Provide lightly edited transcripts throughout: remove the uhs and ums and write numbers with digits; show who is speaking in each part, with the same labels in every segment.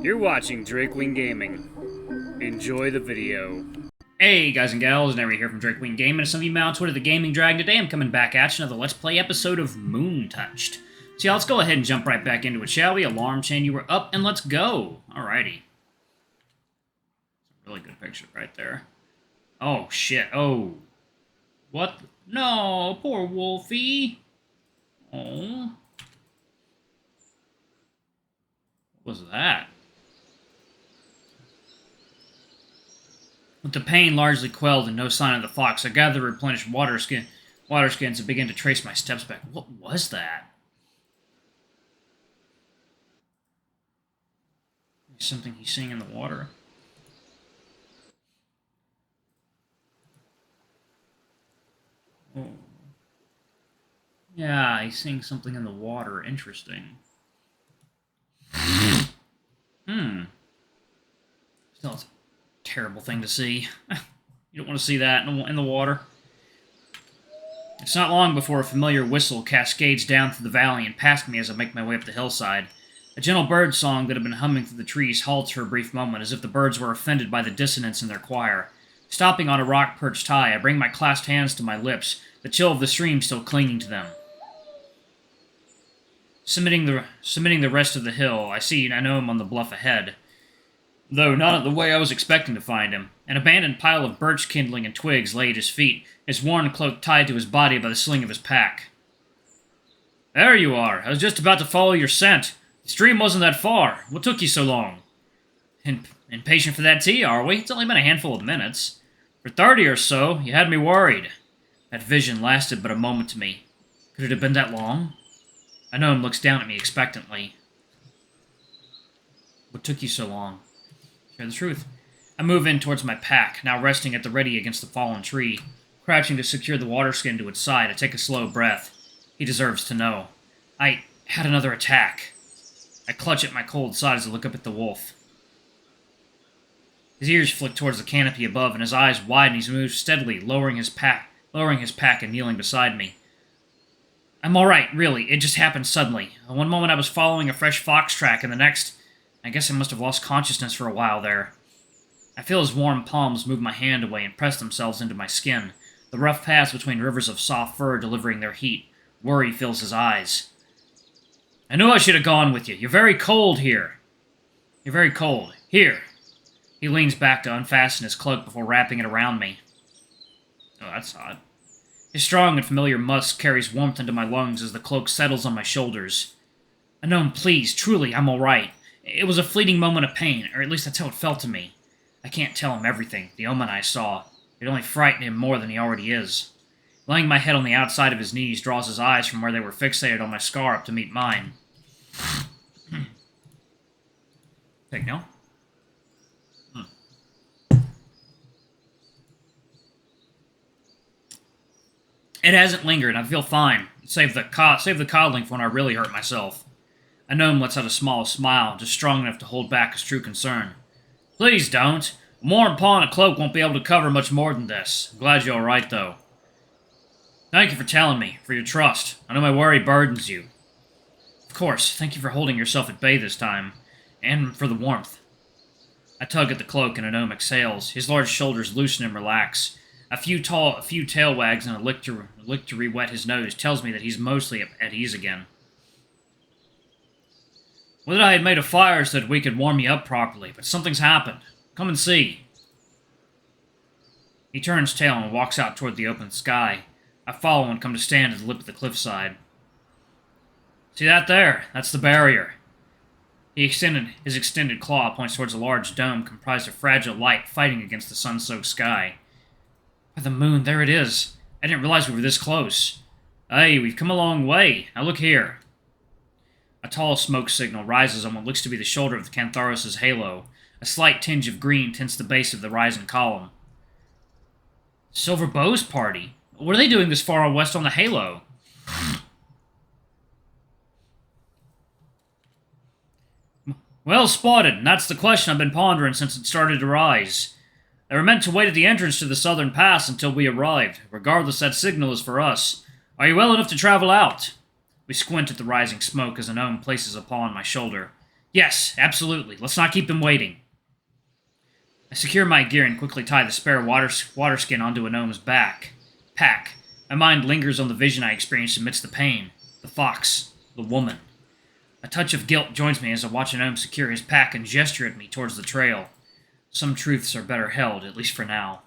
Speaker 1: You're watching Drakewing Gaming. Enjoy the video.
Speaker 2: Hey guys and gals, Never here from Drakewing Gaming, and some of you on Twitter, the Gaming Dragon. Today I'm coming back at you another Let's Play episode of Moontouched. So yeah, let's go ahead and jump right back into it, shall we? Alarm chain, you were up, and let's go. Alrighty. Really good picture right there. Oh shit, oh. What? No, poor Wolfie. Oh. What was that? With the pain largely quelled and no sign of the fox, I gathered the replenished water skins and began to trace my steps back. What was that? Something he's seeing in the water. Oh. Yeah, he's seeing something in the water. Interesting. Still, it's a terrible thing to see. You don't want to see that in the water. It's not long before a familiar whistle cascades down through the valley and past me as I make my way up the hillside. A gentle bird song that had been humming through the trees halts for a brief moment, as if the birds were offended by the dissonance in their choir. Stopping on a rock perched high, I bring my clasped hands to my lips, the chill of the stream still clinging to them. Submitting the rest of the hill, I see Anoam on the bluff ahead, though not in the way I was expecting to find him. An abandoned pile of birch kindling and twigs lay at his feet, his worn cloak tied to his body by the sling of his pack. There you are. I was just about to follow your scent. The stream wasn't that far. What took you so long? Impatient for that tea, are we? It's only been a handful of minutes. For 30 or so, you had me worried. That vision lasted but a moment to me. Could it have been that long? Anoam looks down at me expectantly. What took you so long? Share the truth. I move in towards my pack, now resting at the ready against the fallen tree. Crouching to secure the water skin to its side, I take a slow breath. He deserves to know. I had another attack. I clutch at my cold side as I look up at the wolf. His ears flick towards the canopy above, and his eyes widen as he moves steadily, lowering his pack and kneeling beside me. I'm alright, really. It just happened suddenly. One moment I was following a fresh fox track, and the next, I guess I must have lost consciousness for a while there. I feel his warm palms move my hand away and press themselves into my skin, the rough paths between rivers of soft fur delivering their heat. Worry fills his eyes. I knew I should have gone with you. You're very cold here. You're very cold. Here. He leans back to unfasten his cloak before wrapping it around me. Oh, that's odd. His strong and familiar musk carries warmth into my lungs as the cloak settles on my shoulders. Anoam, please, truly, I'm alright. It was a fleeting moment of pain, or at least that's how it felt to me. I can't tell him everything, the omen I saw. It only frightened him more than he already is. Laying my head on the outside of his knees draws his eyes from where they were fixated on my scar up to meet mine. Take no? It hasn't lingered. I feel fine. Save the coddling for when I really hurt myself. Anoam lets out a small smile, just strong enough to hold back his true concern. Please don't. A more important cloak won't be able to cover much more than this. I'm glad you're alright, though. Thank you for telling me, for your trust. I know my worry burdens you. Of course, thank you for holding yourself at bay this time, and for the warmth. I tug at the cloak and Anoam exhales. His large shoulders loosen and relax. A few tail wags and a lick to re-wet his nose tells me that he's mostly at ease again. Would that I had made a fire so that we could warm you up properly, but something's happened. Come and see. He turns tail and walks out toward the open sky. I follow and come to stand at the lip of the cliffside. See that there? That's the barrier. His extended claw points towards a large dome comprised of fragile light fighting against the sun-soaked sky. By the moon, there it is. I didn't realize we were this close. Hey, we've come a long way. Now look here. A tall smoke signal rises on what looks to be the shoulder of the Cantharos' halo. A slight tinge of green tints the base of the rising column. Silver Bow's party? What are they doing this far west on the halo? Well spotted, and that's the question I've been pondering since it started to rise. They were meant to wait at the entrance to the southern pass until we arrived. Regardless, that signal is for us. Are you well enough to travel out? We squint at the rising smoke as Anoam places a paw on my shoulder. Yes, absolutely. Let's not keep them waiting. I secure my gear and quickly tie the spare water skin onto Anoam's pack. My mind lingers on the vision I experienced amidst the pain. The fox. The woman. A touch of guilt joins me as I watch Anoam secure his pack and gesture at me towards the trail. Some truths are better held, at least for now.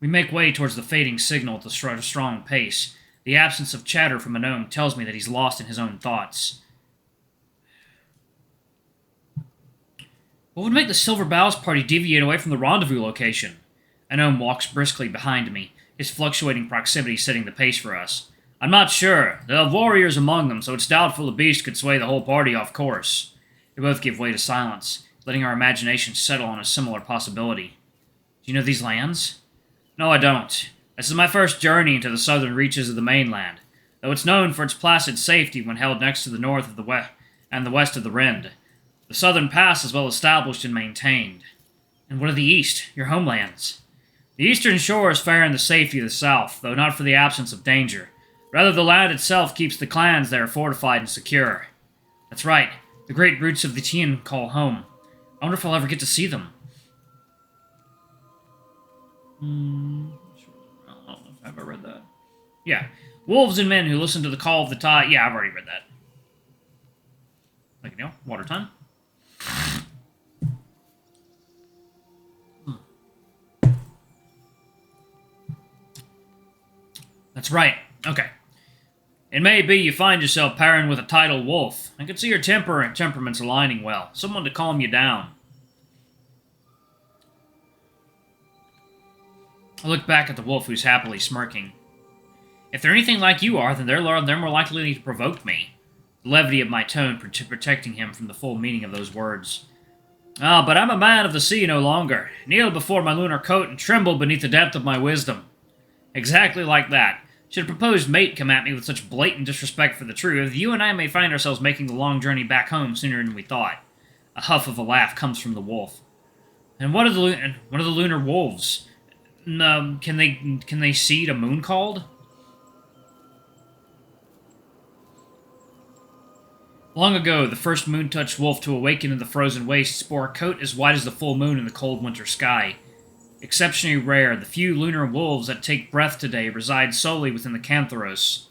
Speaker 2: We make way towards the fading signal at a strong pace. The absence of chatter from Anoam tells me that he's lost in his own thoughts. What would make the Silver Boughs party deviate away from the rendezvous location? Anoam walks briskly behind me, his fluctuating proximity setting the pace for us. I'm not sure. There are warriors among them, so it's doubtful the beast could sway the whole party off course. We both give way to silence, letting our imaginations settle on a similar possibility. Do you know these lands? No, I don't. This is my first journey into the southern reaches of the mainland, though it's known for its placid safety when held next to the north of the west and the west of the Rind. The southern pass is well established and maintained. And what of the east, your homelands? The eastern shores fare in the safety of the south, though not for the absence of danger. Rather, the land itself keeps the clans there fortified and secure. That's right, the great roots of the Tien call home. I wonder if I'll ever get to see them. I don't know if I've ever read that. Yeah. Wolves and men who listen to the call of the tide. Yeah, I've already read that. Like, water time. That's right. Okay. It may be you find yourself pairing with a tidal wolf. I can see your temper and temperaments aligning well. Someone to calm you down. I look back at the wolf who's happily smirking. If they're anything like you are, then they're more likely to provoke me. The levity of my tone protecting him from the full meaning of those words. But I'm a man of the sea no longer. Kneel before my lunar coat and tremble beneath the depth of my wisdom. Exactly like that. Should a proposed mate come at me with such blatant disrespect for the truth, you and I may find ourselves making the long journey back home sooner than we thought. A huff of a laugh comes from the wolf. And what are the lunar wolves? Can they seed a moon called? Long ago, the first moon-touched wolf to awaken in the frozen wastes bore a coat as white as the full moon in the cold winter sky. Exceptionally rare, the few lunar wolves that take breath today reside solely within the Catharos,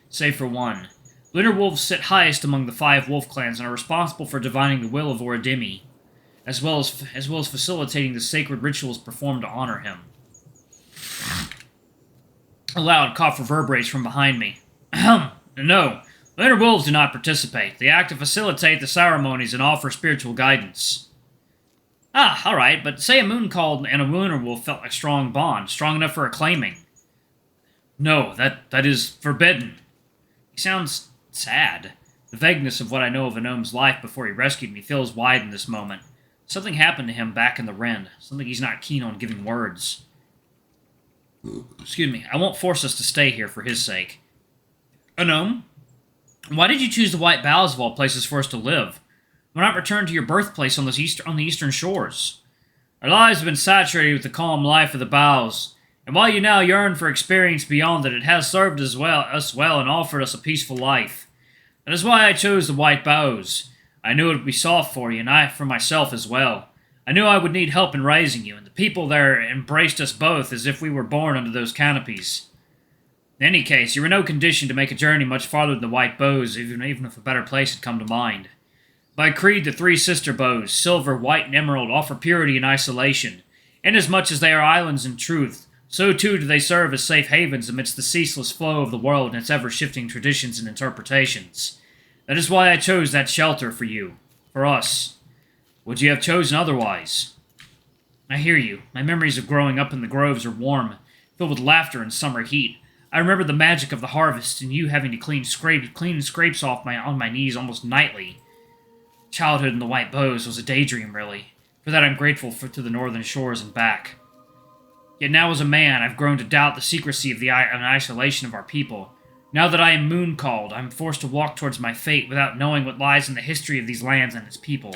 Speaker 2: save for one. Lunar wolves sit highest among the 5 wolf clans and are responsible for divining the will of Oradimi, as well as facilitating the sacred rituals performed to honor him. A loud cough reverberates from behind me. Ahem. No, lunar wolves do not participate. They act to facilitate the ceremonies and offer spiritual guidance. Alright, but say a moon called and a lunar wolf felt a strong bond, strong enough for a claiming. No, that is forbidden. He sounds sad. The vagueness of what I know of Anoam's life before he rescued me feels wide in this moment. Something happened to him back in the Rind, something he's not keen on giving words. Excuse me, I won't force us to stay here for his sake. Anoam, why did you choose the White Boughs of all places for us to live? Why not return to your birthplace on the eastern shores? Our lives have been saturated with the calm life of the Boughs, and while you now yearn for experience beyond it has served us well and offered us a peaceful life. That is why I chose the White Boughs. I knew it would be soft for you, and I for myself as well. I knew I would need help in raising you, and the people there embraced us both as if we were born under those canopies. In any case, you were no condition to make a journey much farther than the White Boughs, even if a better place had come to mind. By creed, the 3 sister bows, silver, white, and emerald, offer purity and isolation. Inasmuch as they are islands in truth, so too do they serve as safe havens amidst the ceaseless flow of the world and its ever-shifting traditions and interpretations. That is why I chose that shelter for you, for us. Would you have chosen otherwise? I hear you. My memories of growing up in the groves are warm, filled with laughter and summer heat. I remember the magic of the harvest and you having to clean scrapes off on my knees almost nightly. Childhood in the White Boughs was a daydream, really. For that I'm grateful to the northern shores and back. Yet now as a man, I've grown to doubt the secrecy of the isolation of our people. Now that I am moon-called, I'm forced to walk towards my fate without knowing what lies in the history of these lands and its people.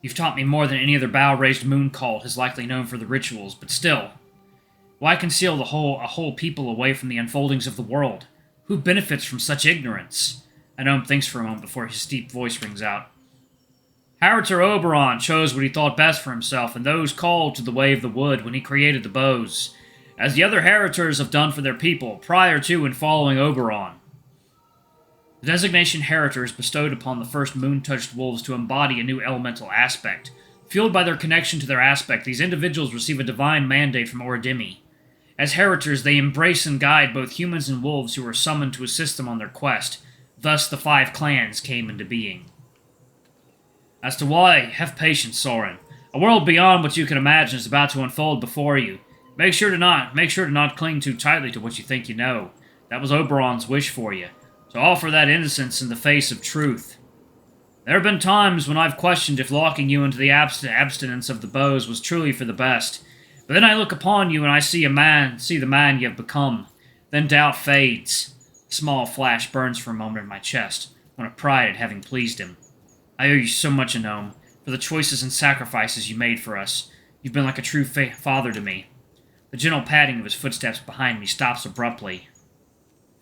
Speaker 2: You've taught me more than any other bow-raised moon-called has likely known for the rituals, but still, Why conceal a whole people away from the unfoldings of the world? Who benefits from such ignorance? Anoam thinks for a moment before his deep voice rings out. Haritor Oberon chose what he thought best for himself, and those called to the way of the wood when he created the bows, as the other Haritors have done for their people, prior to and following Oberon. The designation Haritor is bestowed upon the first Moontouched wolves to embody a new elemental aspect. Fueled by their connection to their aspect, these individuals receive a divine mandate from Oridimi. As Haritors, they embrace and guide both humans and wolves who are summoned to assist them on their quest. Thus, the 5 clans came into being. As to why, have patience, Sorren. A world beyond what you can imagine is about to unfold before you. Make sure to not cling too tightly to what you think you know. That was Oberon's wish for you. To offer that innocence in the face of truth. There have been times when I've questioned if locking you into the abstinence of the bows was truly for the best. But then I look upon you and I see the man you have become. Then doubt fades. A small flash burns for a moment in my chest, one of pride at having pleased him. I owe you so much, Anoam, for the choices and sacrifices you made for us. You've been like a true father to me. The gentle padding of his footsteps behind me stops abruptly.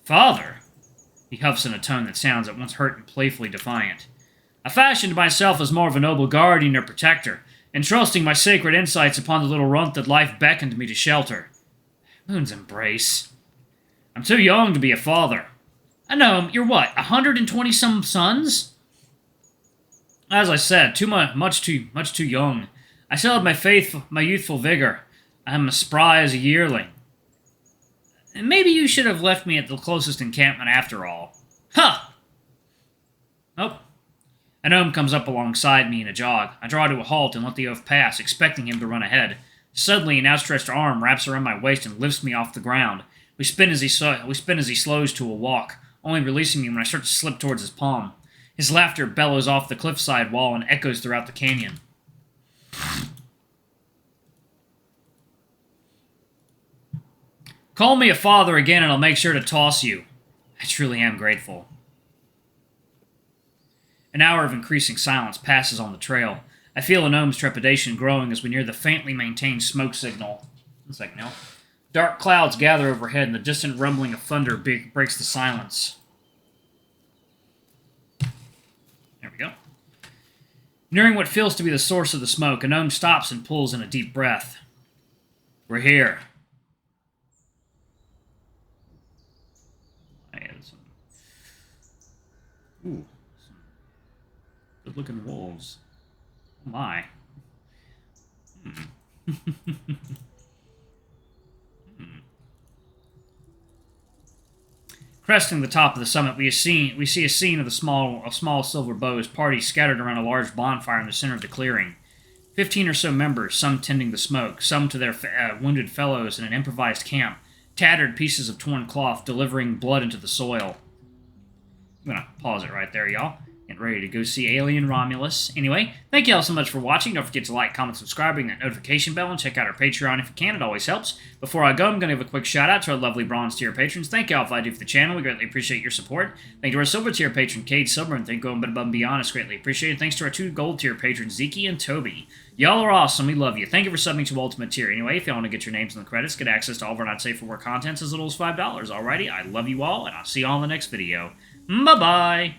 Speaker 2: Father? He huffs in a tone that sounds at once hurt and playfully defiant. I fashioned myself as more of a noble guardian or protector, entrusting my sacred insights upon the little runt that life beckoned me to shelter. Moon's embrace. I'm too young to be a father. Anoam, you're what, 120-some sons? As I said, much too young. I still have my youthful vigor. I am as spry as a yearling. And maybe you should have left me at the closest encampment after all. Huh! Nope. Anoam comes up alongside me in a jog. I draw to a halt and let the oaf pass, expecting him to run ahead. Suddenly, an outstretched arm wraps around my waist and lifts me off the ground. We spin as he slows to a walk, only releasing me when I start to slip towards his palm. His laughter bellows off the cliffside wall and echoes throughout the canyon. Call me a father again and I'll make sure to toss you. I truly am grateful. An hour of increasing silence passes on the trail. I feel Anoam's trepidation growing as we near the faintly maintained smoke signal. Dark clouds gather overhead and the distant rumbling of thunder breaks the silence. There we go. Nearing what feels to be the source of the smoke, Anoam stops and pulls in a deep breath. We're here. Ooh, some good-looking wolves. Oh my. Cresting the top of the summit, we see a scene of a small silver bows party scattered around a large bonfire in the center of the clearing. 15 or so members, some tending the smoke, some to their wounded fellows in an improvised camp, tattered pieces of torn cloth delivering blood into the soil. I'm going to pause it right there, y'all. Get ready to go see Alien Romulus. Anyway, thank you all so much for watching. Don't forget to like, comment, subscribe, ring that notification bell, and check out our Patreon if you can. It always helps. Before I go, I'm going to give a quick shout-out to our lovely bronze tier patrons. Thank you all for all you do for the channel. We greatly appreciate your support. Thank you to our silver tier patron, Cade Silver, and thank you going above and beyond. It's greatly appreciated. Thanks to our 2 gold tier patrons, Zeke and Toby. Y'all are awesome. We love you. Thank you for subbing to Ultimate Tier. Anyway, if y'all want to get your names in the credits, get access to all of our not safe for work contents as little as $5. Alrighty, I love you all, and I'll see y'all in the next video. Bye-bye!